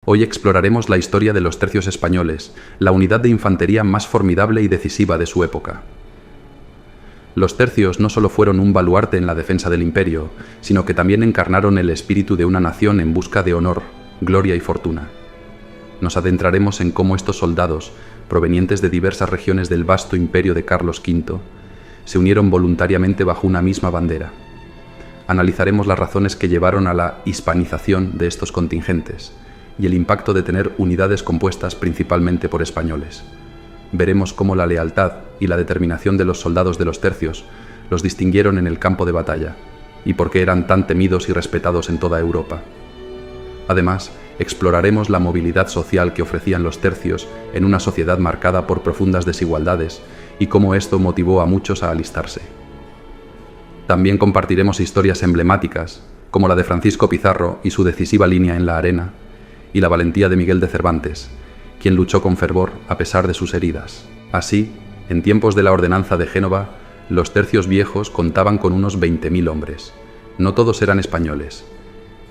Hoy exploraremos la historia de los tercios españoles, la unidad de infantería más formidable y decisiva de su época. Los tercios no solo fueron un baluarte en la defensa del imperio, sino que también encarnaron el espíritu de una nación en busca de honor, gloria y fortuna. Nos adentraremos en cómo estos soldados, provenientes de diversas regiones del vasto imperio de Carlos V, se unieron voluntariamente bajo una misma bandera. Analizaremos las razones que llevaron a la hispanización de estos contingentes y el impacto de tener unidades compuestas principalmente por españoles. Veremos cómo la lealtad y la determinación de los soldados de los tercios los distinguieron en el campo de batalla y por qué eran tan temidos y respetados en toda Europa. Además, exploraremos la movilidad social que ofrecían los tercios en una sociedad marcada por profundas desigualdades y cómo esto motivó a muchos a alistarse. También compartiremos historias emblemáticas, como la de Francisco Pizarro y su decisiva línea en la arena, y la valentía de Miguel de Cervantes, quien luchó con fervor a pesar de sus heridas. Así, en tiempos de la ordenanza de Génova, los tercios viejos contaban con unos 20.000 hombres. No todos eran españoles.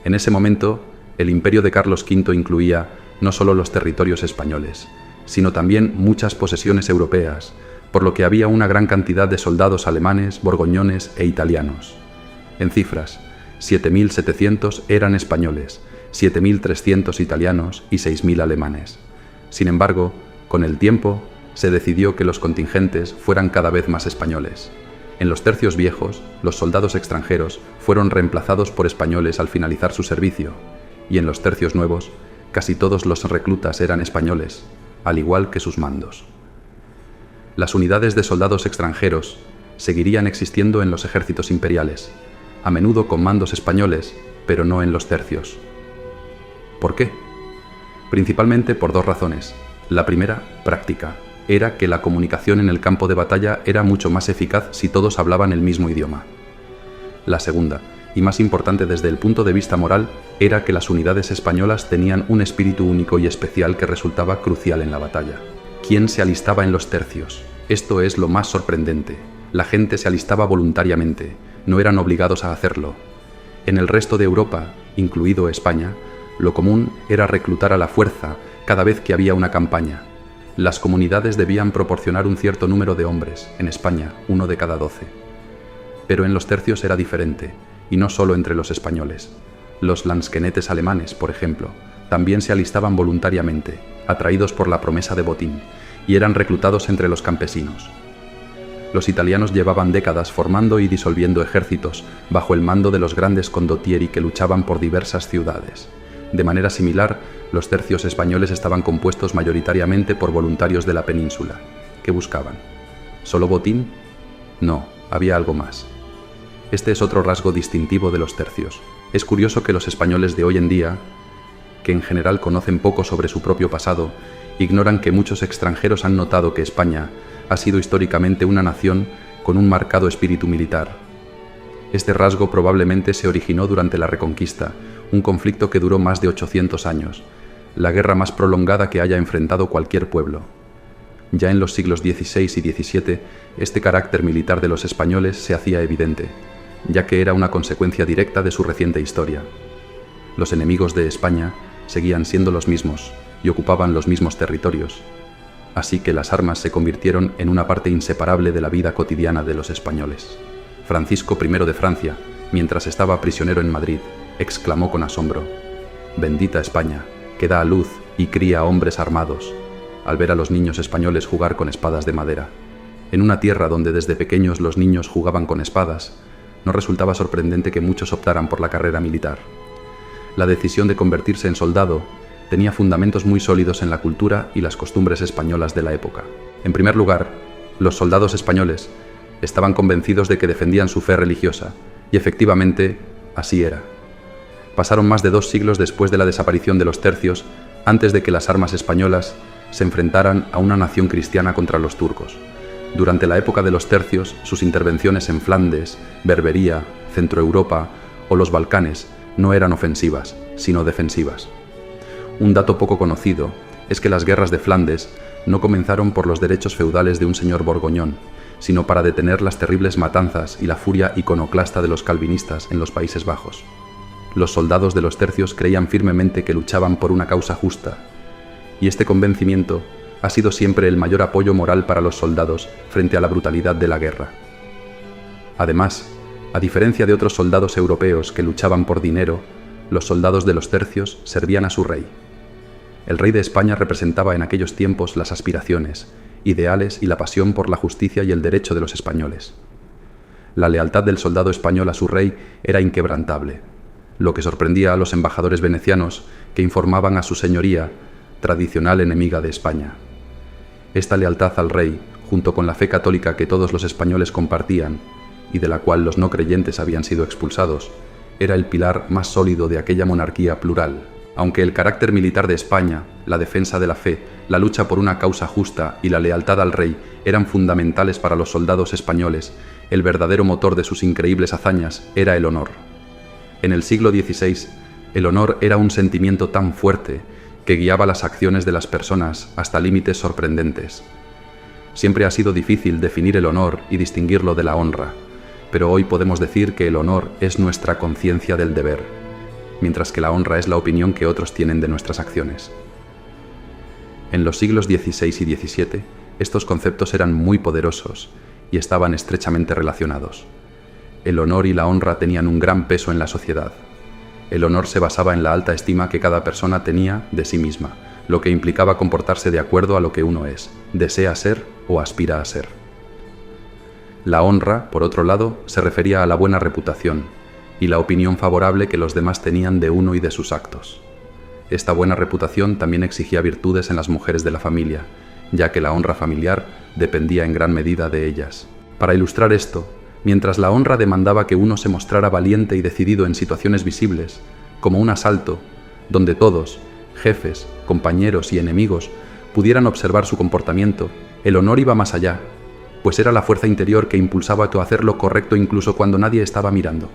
En ese momento, el imperio de Carlos V incluía no solo los territorios españoles, sino también muchas posesiones europeas, por lo que había una gran cantidad de soldados alemanes, borgoñones e italianos. En cifras, 7.700 eran españoles, 7.300 italianos y 6.000 alemanes. Sin embargo, con el tiempo, se decidió que los contingentes fueran cada vez más españoles. En los tercios viejos, los soldados extranjeros fueron reemplazados por españoles al finalizar su servicio, y en los tercios nuevos, casi todos los reclutas eran españoles, al igual que sus mandos. Las unidades de soldados extranjeros seguirían existiendo en los ejércitos imperiales, a menudo con mandos españoles, pero no en los tercios. ¿Por qué? Principalmente por dos razones. La primera, práctica, era que la comunicación en el campo de batalla era mucho más eficaz si todos hablaban el mismo idioma. La segunda, y más importante desde el punto de vista moral, era que las unidades españolas tenían un espíritu único y especial que resultaba crucial en la batalla. ¿Quién se alistaba en los tercios? Esto es lo más sorprendente. La gente se alistaba voluntariamente, no eran obligados a hacerlo. En el resto de Europa, incluido España, lo común era reclutar a la fuerza cada vez que había una campaña. Las comunidades debían proporcionar un cierto número de hombres, en España, 1 de cada 12. Pero en los tercios era diferente, y no solo entre los españoles. Los lansquenetes alemanes, por ejemplo, también se alistaban voluntariamente, atraídos por la promesa de botín, y eran reclutados entre los campesinos. Los italianos llevaban décadas formando y disolviendo ejércitos bajo el mando de los grandes condottieri que luchaban por diversas ciudades. De manera similar, los tercios españoles estaban compuestos mayoritariamente por voluntarios de la península. ¿Qué buscaban? ¿Solo botín? No, había algo más. Este es otro rasgo distintivo de los tercios. Es curioso que los españoles de hoy en día, que en general conocen poco sobre su propio pasado, ignoran que muchos extranjeros han notado que España ha sido históricamente una nación con un marcado espíritu militar. Este rasgo probablemente se originó durante la Reconquista, un conflicto que duró más de 800 años, la guerra más prolongada que haya enfrentado cualquier pueblo. Ya en los siglos XVI y XVII, este carácter militar de los españoles se hacía evidente, ya que era una consecuencia directa de su reciente historia. Los enemigos de España seguían siendo los mismos y ocupaban los mismos territorios, así que las armas se convirtieron en una parte inseparable de la vida cotidiana de los españoles. Francisco I de Francia, mientras estaba prisionero en Madrid, exclamó con asombro: «Bendita España, que da a luz y cría hombres armados», al ver a los niños españoles jugar con espadas de madera. En una tierra donde desde pequeños los niños jugaban con espadas, no resultaba sorprendente que muchos optaran por la carrera militar. La decisión de convertirse en soldado tenía fundamentos muy sólidos en la cultura y las costumbres españolas de la época. En primer lugar, los soldados españoles estaban convencidos de que defendían su fe religiosa, y efectivamente, así era. Pasaron más de 2 siglos después de la desaparición de los tercios, antes de que las armas españolas se enfrentaran a una nación cristiana contra los turcos. Durante la época de los tercios, sus intervenciones en Flandes, Berbería, Centroeuropa o los Balcanes no eran ofensivas, sino defensivas. Un dato poco conocido es que las guerras de Flandes no comenzaron por los derechos feudales de un señor borgoñón, sino para detener las terribles matanzas y la furia iconoclasta de los calvinistas en los Países Bajos. Los soldados de los tercios creían firmemente que luchaban por una causa justa, y este convencimiento ha sido siempre el mayor apoyo moral para los soldados frente a la brutalidad de la guerra. Además, a diferencia de otros soldados europeos que luchaban por dinero, los soldados de los tercios servían a su rey. El rey de España representaba en aquellos tiempos las aspiraciones, ideales y la pasión por la justicia y el derecho de los españoles. La lealtad del soldado español a su rey era inquebrantable, lo que sorprendía a los embajadores venecianos que informaban a su señoría, tradicional enemiga de España. Esta lealtad al rey, junto con la fe católica que todos los españoles compartían y de la cual los no creyentes habían sido expulsados, era el pilar más sólido de aquella monarquía plural. Aunque el carácter militar de España, la defensa de la fe, la lucha por una causa justa y la lealtad al rey eran fundamentales para los soldados españoles, el verdadero motor de sus increíbles hazañas era el honor. En el siglo XVI, el honor era un sentimiento tan fuerte que guiaba las acciones de las personas hasta límites sorprendentes. Siempre ha sido difícil definir el honor y distinguirlo de la honra, pero hoy podemos decir que el honor es nuestra conciencia del deber, mientras que la honra es la opinión que otros tienen de nuestras acciones. En los siglos XVI y XVII, estos conceptos eran muy poderosos y estaban estrechamente relacionados. El honor y la honra tenían un gran peso en la sociedad. El honor se basaba en la alta estima que cada persona tenía de sí misma, lo que implicaba comportarse de acuerdo a lo que uno es, desea ser o aspira a ser. La honra, por otro lado, se refería a la buena reputación y la opinión favorable que los demás tenían de uno y de sus actos. Esta buena reputación también exigía virtudes en las mujeres de la familia, ya que la honra familiar dependía en gran medida de ellas. Para ilustrar esto, mientras la honra demandaba que uno se mostrara valiente y decidido en situaciones visibles, como un asalto, donde todos, jefes, compañeros y enemigos, pudieran observar su comportamiento, el honor iba más allá, pues era la fuerza interior que impulsaba a hacer lo correcto incluso cuando nadie estaba mirando.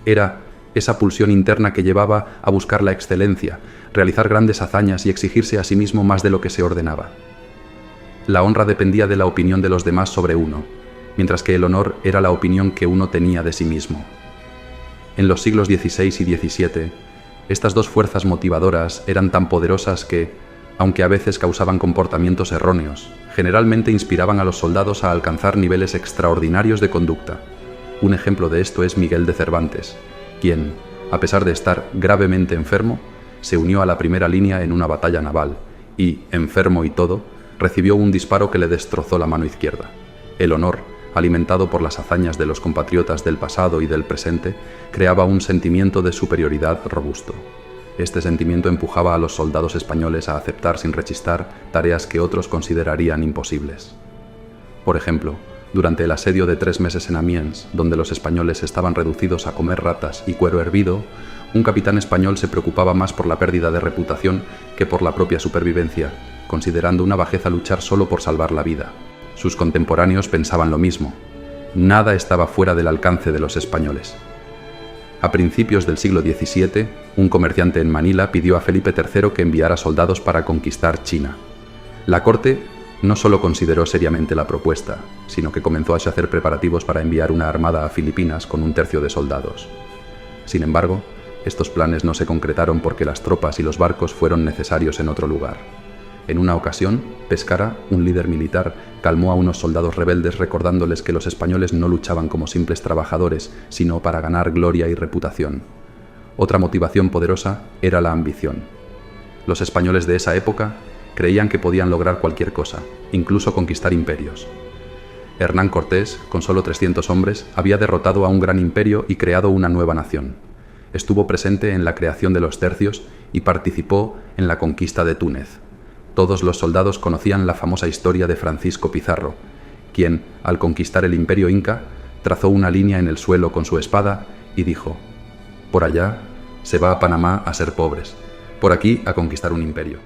Era esa pulsión interna que llevaba a buscar la excelencia, realizar grandes hazañas y exigirse a sí mismo más de lo que se ordenaba. La honra dependía de la opinión de los demás sobre uno, mientras que el honor era la opinión que uno tenía de sí mismo. En los siglos XVI y XVII, estas dos fuerzas motivadoras eran tan poderosas que, aunque a veces causaban comportamientos erróneos, generalmente inspiraban a los soldados a alcanzar niveles extraordinarios de conducta. Un ejemplo de esto es Miguel de Cervantes, quien, a pesar de estar gravemente enfermo, se unió a la primera línea en una batalla naval y, enfermo y todo, recibió un disparo que le destrozó la mano izquierda. El honor, alimentado por las hazañas de los compatriotas del pasado y del presente, creaba un sentimiento de superioridad robusto. Este sentimiento empujaba a los soldados españoles a aceptar sin rechistar tareas que otros considerarían imposibles. Por ejemplo, durante el asedio de 3 meses en Amiens, donde los españoles estaban reducidos a comer ratas y cuero hervido, un capitán español se preocupaba más por la pérdida de reputación que por la propia supervivencia, considerando una bajeza luchar solo por salvar la vida. Sus contemporáneos pensaban lo mismo. Nada estaba fuera del alcance de los españoles. A principios del siglo XVII, un comerciante en Manila pidió a Felipe III que enviara soldados para conquistar China. La corte no solo consideró seriamente la propuesta, sino que comenzó a hacer preparativos para enviar una armada a Filipinas con 1/3 de soldados. Sin embargo, estos planes no se concretaron porque las tropas y los barcos fueron necesarios en otro lugar. En una ocasión, Pescara, un líder militar, calmó a unos soldados rebeldes recordándoles que los españoles no luchaban como simples trabajadores, sino para ganar gloria y reputación. Otra motivación poderosa era la ambición. Los españoles de esa época creían que podían lograr cualquier cosa, incluso conquistar imperios. Hernán Cortés, con solo 300 hombres, había derrotado a un gran imperio y creado una nueva nación. Estuvo presente en la creación de los tercios y participó en la conquista de Túnez. Todos los soldados conocían la famosa historia de Francisco Pizarro, quien, al conquistar el imperio inca, trazó una línea en el suelo con su espada y dijo: «Por allá se va a Panamá a ser pobres, por aquí a conquistar un imperio».